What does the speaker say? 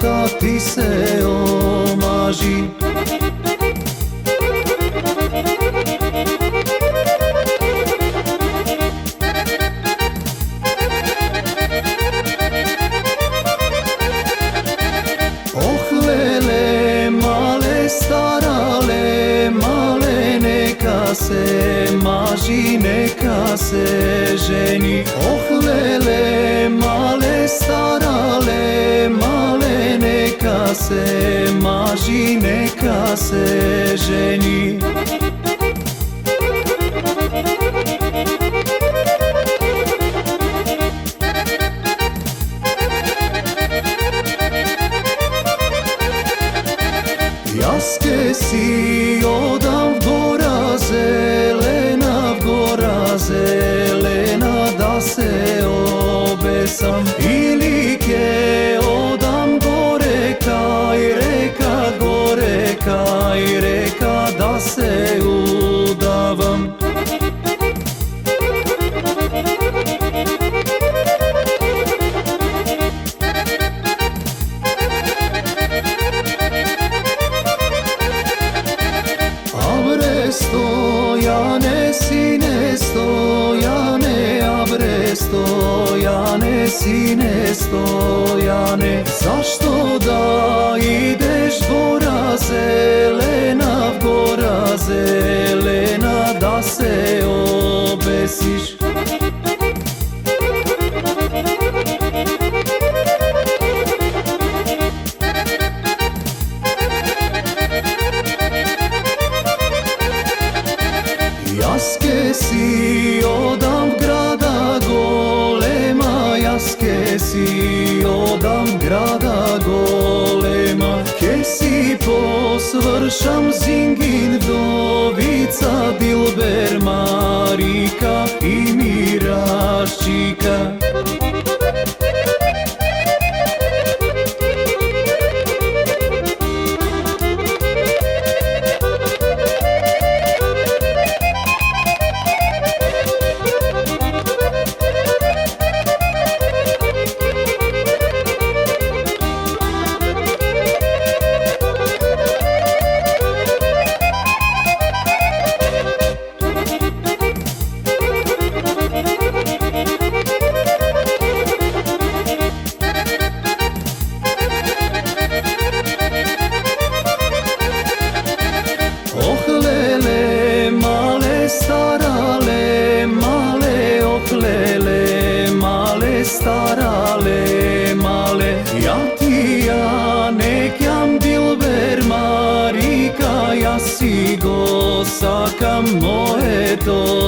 vrata ti se omaži. Lele, male, starale, male, neka se maži, neka se ženi. Lele, male, starale, male, neka se maži, neka se ženi. Jaske si odam gora zelena, gora zelena, da se obesam. Ili ke odam gore kaj reka, gore kaj reka, da se udavam. Stojane, sine, stojane, abre, stojane, sine, stojane. Zašto da ideš gora zelena, gora zelena, da se obesiš? Jaske si odam grada golema, jaske si odam grada golema. Ke si posvršam Zingin, Vdovica, Dilber, Marika i Miraščika. Lele, male, starale, male, lele, male, starale, male. Ja ti ja nekjam Dilber, Marika, ja si go sakam moje to.